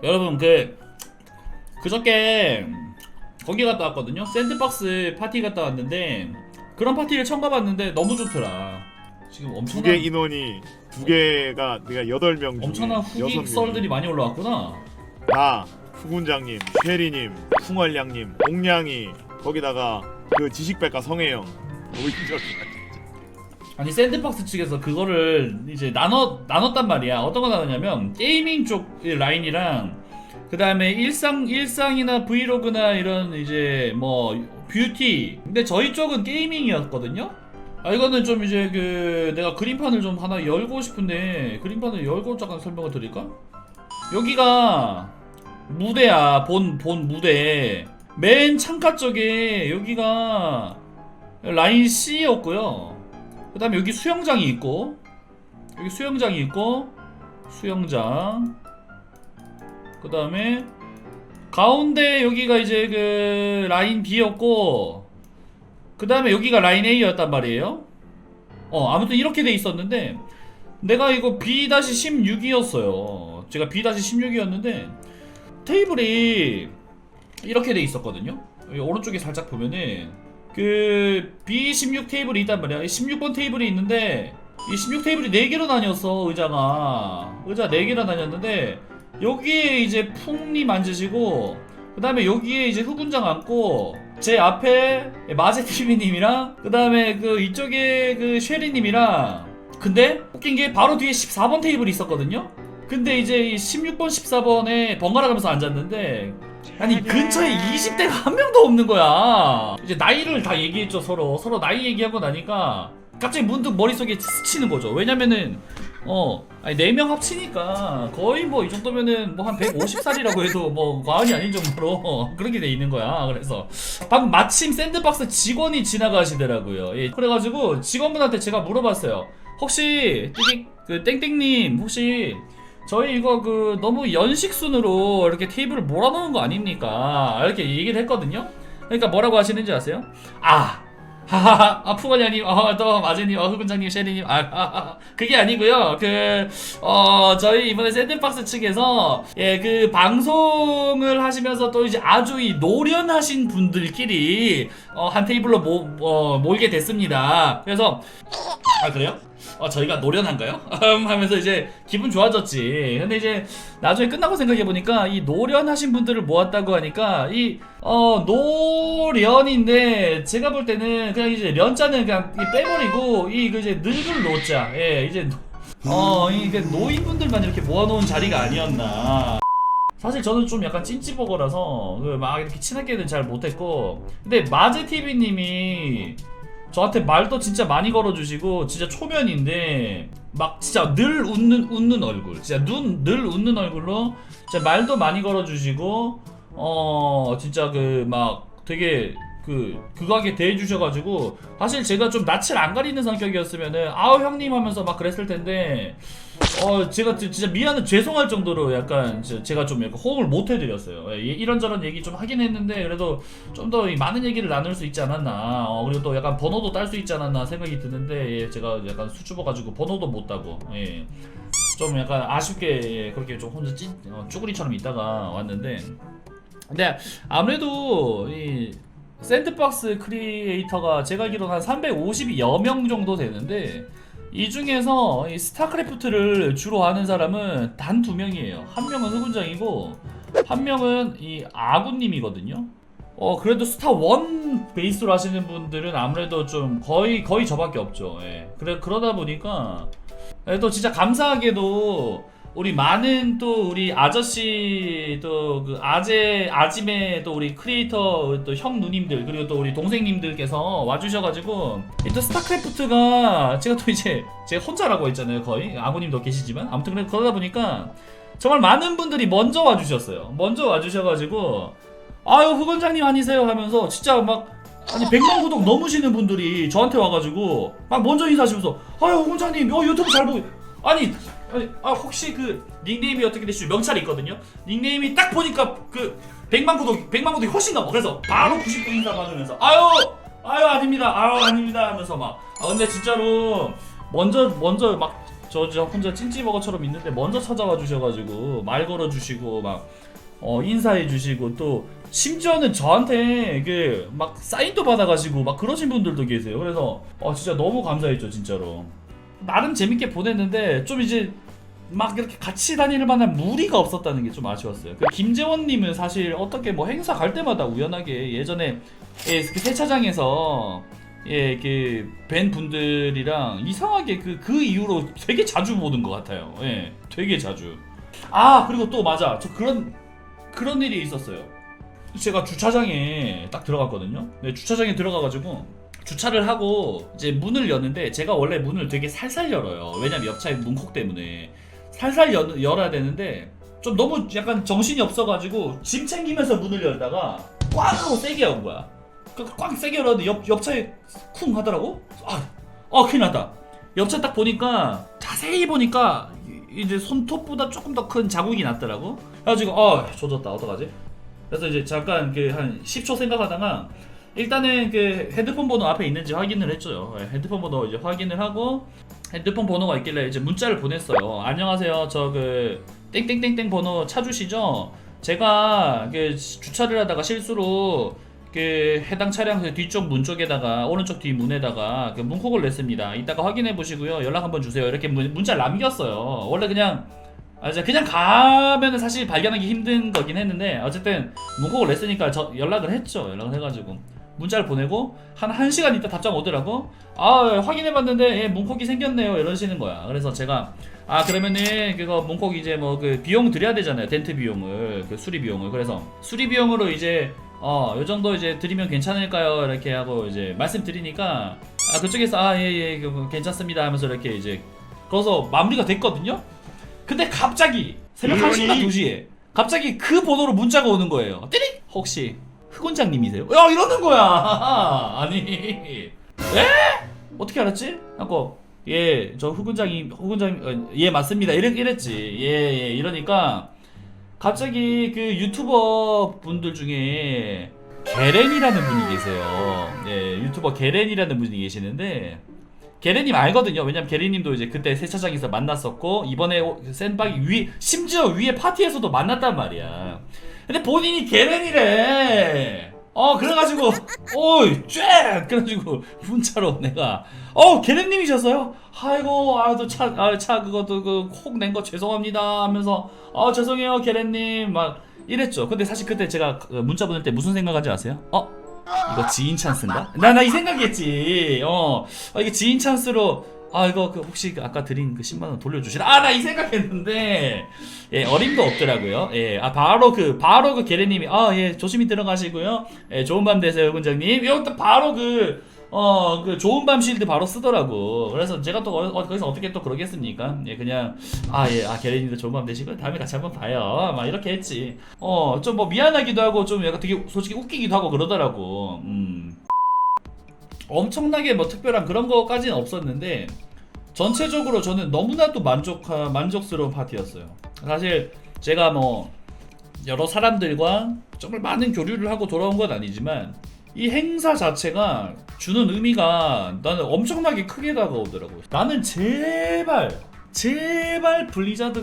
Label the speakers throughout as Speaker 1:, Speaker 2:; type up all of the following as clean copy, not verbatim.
Speaker 1: 여러분 그저께 거기 갔다 왔거든요. 샌드박스 파티 갔다 왔는데 그런 파티를 처음 가봤는데 너무 좋더라. 지금 엄청난
Speaker 2: 두 개 인원이 두 개가 내가 8명 중에
Speaker 1: 엄청난 후기
Speaker 2: 6명이
Speaker 1: 썰들이 많이 올라왔구나.
Speaker 2: 나, 후군장님, 혜리님, 풍월량님, 옥량이 거기다가 그 지식백과 성혜영 노인정이
Speaker 1: 아니 샌드박스 측에서 그거를 이제 나눴단 말이야. 어떤 거 나눴냐면 게이밍 쪽 라인이랑 그 다음에 일상이나 브이로그나 이런 이제 뭐 뷰티. 근데 저희 쪽은 게이밍이었거든요. 아 이거는 좀 이제 그 내가 그림판을 좀 하나 열고 싶은데 그림판을 열고 잠깐 설명을 드릴까? 여기가 무대야. 본 무대. 맨 창가 쪽에 여기가 라인 C였고요. 그 다음에 여기 수영장이 있고 여기 수영장 그 다음에 가운데 여기가 이제 그 라인 B였고 그 다음에 여기가 라인 A였단 말이에요. 아무튼 이렇게 돼 있었는데 내가 이거 B-16이었어요. 제가 B-16이었는데 테이블이 이렇게 돼 있었거든요. 여기 오른쪽에 살짝 보면은 그 B16 테이블이 있단 말이야. 16번 테이블이 있는데 이 16 테이블이 4개로 나뉘었어. 의자 4개로 나뉘었는데 여기에 이제 풍님 앉으시고 그 다음에 여기에 이제 후군장 앉고 제 앞에 마제TV님이랑 그 다음에 그 이쪽에 그 쉐리님이랑 근데 웃긴 게 바로 뒤에 14번 테이블이 있었거든요. 근데 이제 이 16번 14번에 번갈아 가면서 앉았는데 아니 근처에 20대가 한 명도 없는 거야. 이제 나이를 다 얘기했죠. 서로 나이 얘기하고 나니까 갑자기 문득 머릿속에 스치는 거죠. 왜냐면은 아니 4명 합치니까 거의 뭐 이 정도면은 뭐 한 150살이라고 해도 뭐 과언이 아닌 정도로 그렇게 돼 있는 거야. 그래서 방금 마침 샌드박스 직원이 지나가시더라고요. 예, 그래가지고 직원분한테 제가 물어봤어요. 혹시 그 땡땡님 혹시 저희 이거 그 너무 연식순으로 이렇게 테이블을 몰아놓은 거 아닙니까? 이렇게 얘기를 했거든요. 그러니까 뭐라고 하시는지 아세요? 하하하, 푸건야님, 또 마제님, 후군장님, 셰리님, 그게 아니고요. 저희 이번에 샌드박스 측에서 그 방송을 하시면서 또 이제 아주 이 노련하신 분들끼리 한 테이블로 모이게 됐습니다. 그래서 그래요? 저희가 노련한가요? 하면서 이제 기분 좋아졌지. 근데 이제 나중에 끝나고 생각해보니까 이 노련하신 분들을 모았다고 하니까 노련인데 제가 볼 때는 그냥 이제 련자는 그냥 빼버리고 이제 늙을 노자. 이제 이게 노인분들만 이렇게 모아놓은 자리가 아니었나. 사실 저는 좀 약간 찐찌버거라서 막 이렇게 친하게는 잘 못했고 근데 마제TV님이 저한테 말도 진짜 많이 걸어주시고 진짜 초면인데 막 진짜 늘 웃는 얼굴 진짜 늘 웃는 얼굴로 진짜 말도 많이 걸어주시고 진짜 그 막 되게 그거하게 대해주셔가지고 사실 제가 좀 낯을 안 가리는 성격이었으면은 아우 형님 하면서 막 그랬을 텐데 제가 진짜 죄송할 정도로 약간 제가 좀 약간 호응을 못 해드렸어요. 이런저런 얘기 좀 하긴 했는데 그래도 좀 더 많은 얘기를 나눌 수 있지 않았나. 그리고 또 약간 번호도 딸 수 있지 않았나 생각이 드는데 제가 약간 수줍어가지고 번호도 못 따고 좀 약간 아쉽게 그렇게 좀 혼자 쭈구리처럼 있다가 왔는데 근데 아무래도 이 샌드박스 크리에이터가 제가 알기로는 한 350여 명 정도 되는데 이 중에서 이 스타크래프트를 주로 하는 사람은 단 2명이에요. 한 명은 후군장이고 한 명은 이 아군님이거든요. 그래도 스타 1 베이스로 하시는 분들은 아무래도 좀 거의 저밖에 없죠. 그러다 보니까 또 진짜 감사하게도 우리 많은 또 우리 아저씨 또 그 아짐의 또 우리 크리에이터 또 형 누님들 그리고 또 우리 동생님들께서 와주셔가지고 또 스타크래프트가 제가 또 이제 제가 혼자라고 했잖아요. 거의 아구님도 계시지만 아무튼 그러다 보니까 정말 많은 분들이 먼저 와주셨어요. 먼저 와주셔가지고 아유 후원장님 아니세요 하면서 진짜 막 아니 100만 구독 넘으시는 분들이 저한테 와가지고 막 먼저 인사하시면서 아유 후원장님 유튜브 잘 보고 아니 혹시 그 닉네임이 어떻게 되시죠? 명찰이 있거든요. 닉네임이 딱 보니까 그 100만 구독이 훨씬 넘어. 그래서 바로 90분 인사 받으면서 아유 아닙니다 하면서 막 근데 진짜로 먼저 막 저 혼자 찐찌버거처럼 있는데 먼저 찾아와 주셔가지고 말 걸어주시고 막 인사해주시고 또 심지어는 저한테 그 막 사인도 받아가시고 막 그러신 분들도 계세요. 그래서 진짜 너무 감사했죠 진짜로. 나름 재밌게 보냈는데 좀 이제 막 이렇게 같이 다닐 만한 무리가 없었다는 게 좀 아쉬웠어요. 그 김재원님은 사실 어떻게 뭐 행사 갈 때마다 우연하게 예전에 그 세차장에서 그 뵌 분들이랑 이상하게 그 이후로 되게 자주 보는 것 같아요. 되게 자주. 그리고 또 맞아. 저 그런 일이 있었어요. 제가 주차장에 딱 들어갔거든요. 네, 주차장에 들어가가지고 주차를 하고 이제 문을 여는데 제가 원래 문을 되게 살살 열어요. 왜냐면 옆차의 문콕 때문에 살살 열어야 되는데 좀 너무 약간 정신이 없어가지고 짐 챙기면서 문을 열다가 꽝 하고 세게 연 거야. 꽝 세게 열었는데 옆차에 쿵 하더라고. 큰일 났다. 옆차 딱 보니까 자세히 보니까 이제 손톱보다 조금 더 큰 자국이 났더라고. 그래가지고 조졌다 어떡하지? 그래서 이제 잠깐 한 10초 생각하다가 일단은 핸드폰 번호 앞에 있는지 확인을 했죠. 핸드폰 번호 이제 확인을 하고 핸드폰 번호가 있길래 이제 문자를 보냈어요. 안녕하세요. 저 땡땡땡땡 번호 찾으시죠? 제가 주차를 하다가 실수로 해당 차량 뒤쪽 문 쪽에다가 오른쪽 뒤 문에다가 문콕을 냈습니다. 이따가 확인해 보시고요. 연락 한번 주세요. 이렇게 문자를 남겼어요. 원래 그냥 가면은 사실 발견하기 힘든 거긴 했는데 어쨌든 문콕을 냈으니까 연락을 했죠. 연락을 해가지고 문자를 보내고 한 1시간 있다 답장 오더라고. 확인해봤는데 문콕이 생겼네요 이러시는 거야. 그래서 제가 그러면은 그거 문콕 이제 비용 드려야 되잖아요. 덴트 비용을 수리 비용을. 그래서 수리 비용으로 이제 요 정도 이제 드리면 괜찮을까요? 이렇게 하고 이제 말씀드리니까 그쪽에서 예 괜찮습니다 하면서 이렇게 이제 거기서 마무리가 됐거든요. 근데 갑자기 새벽 1시나 2시에 갑자기 그 번호로 문자가 오는 거예요. 띠릭! 혹시 흑원장님이세요? 이러는 거야. 아니 어떻게 알았지? 하고 저 흑원장님 맞습니다. 이랬지. 이러니까 갑자기 유튜버 분들 중에 게렌이라는 분이 계세요. 유튜버 게렌이라는 분이 계시는데 게렌님 알거든요. 왜냐면 게렌님도 이제 그때 세차장에서 만났었고 이번에 샌박이 심지어 위에 파티에서도 만났단 말이야. 근데 본인이 게렌이래. 그래가지고 쬐! 그래가지고 문자로 내가 게렌님이셨어요? 아이고 차 그것도 콕 낸 거 죄송합니다 하면서 죄송해요 게렌님 막 이랬죠. 근데 사실 그때 제가 문자 보낼 때 무슨 생각하지 아세요? 이거 지인 찬스인가? 나 이 생각했지. 이게 지인 찬스로 이거 혹시 아까 드린 10만원 돌려주시라. 나 이 생각했는데 어림도 없더라고요. 바로 게레님이 조심히 들어가시고요. 좋은 밤 되세요 군장님. 이것도 바로 좋은 밤 쉴드 바로 쓰더라고. 그래서 제가 또 거기서 어떻게 또 그러겠습니까? 그냥 게레님도 좋은 밤 되시고 다음에 같이 한번 봐요. 막 이렇게 했지. 좀 미안하기도 하고 좀 약간 되게 솔직히 웃기기도 하고 그러더라고. 엄청나게 특별한 그런 거까지는 없었는데 전체적으로 저는 너무나도 만족스러운 파티였어요. 사실 제가 여러 사람들과 정말 많은 교류를 하고 돌아온 건 아니지만 이 행사 자체가 주는 의미가 나는 엄청나게 크게 다가오더라고요. 나는 제발 블리자드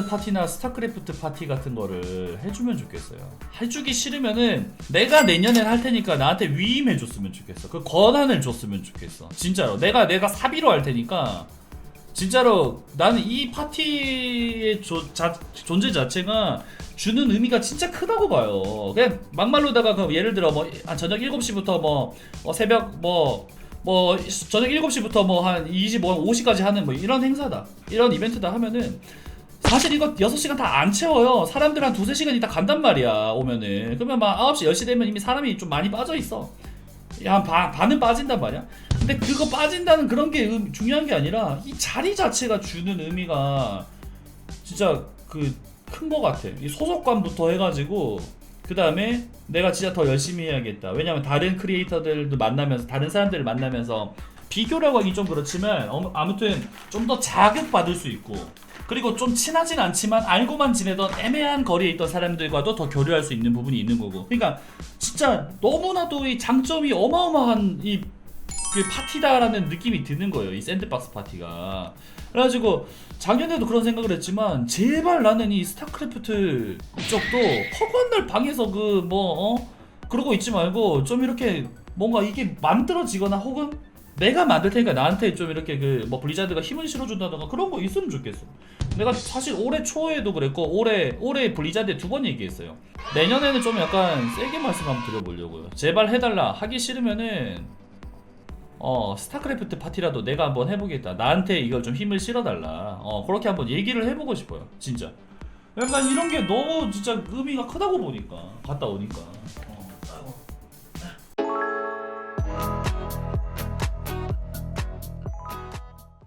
Speaker 1: 파티나 스타크래프트 파티 같은 거를 해주면 좋겠어요. 해주기 싫으면은 내가 내년엔 할 테니까 나한테 위임해줬으면 좋겠어. 그 권한을 줬으면 좋겠어. 진짜로 내가 사비로 할 테니까 진짜로 나는 이 파티의 존재 자체가 주는 의미가 진짜 크다고 봐요. 그냥 막말로다가 예를 들어 저녁 7시부터 새벽 저녁 7시부터 한 50까지 하는 이런 행사다, 이런 이벤트다 하면은 사실 이거 6시간 다 안 채워요. 사람들 한 2-3시간 있다 간단 말이야. 오면은 그러면 9시 10시 되면 이미 사람이 좀 많이 빠져있어. 한 반은 빠진단 말이야. 근데 그거 빠진다는 그런 게 중요한 게 아니라 이 자리 자체가 주는 의미가 진짜 큰 거 같아. 이 소속감부터 해가지고 그 다음에 내가 진짜 더 열심히 해야겠다. 왜냐면 다른 크리에이터들도 만나면서 다른 사람들을 만나면서 비교라고 하긴 좀 그렇지만 아무튼 좀 더 자극받을 수 있고, 그리고 좀 친하진 않지만 알고만 지내던 애매한 거리에 있던 사람들과도 더 교류할 수 있는 부분이 있는 거고. 그러니까 진짜 너무나도 이 장점이 어마어마한 이 그 파티다라는 느낌이 드는 거예요. 이 샌드박스 파티가. 그래가지고 작년에도 그런 생각을 했지만 제발 나는 이 스타크래프트 쪽도 허건날 방에서 그 그러고 있지 말고 좀 이렇게 뭔가 이게 만들어지거나 혹은 내가 만들 테니까 나한테 좀 이렇게 그 뭐 블리자드가 힘을 실어준다던가 그런 거 있으면 좋겠어. 내가 사실 올해 초에도 그랬고 올해 블리자드에 2번 얘기했어요. 내년에는 좀 약간 세게 말씀 한번 드려보려고요. 제발 해달라. 하기 싫으면은 스타크래프트 파티라도 내가 한번 해보겠다. 나한테 이걸 좀 힘을 실어달라. 그렇게 한번 얘기를 해보고 싶어요. 진짜. 약간 이런 게 너무 진짜 의미가 크다고 보니까 갔다 오니까.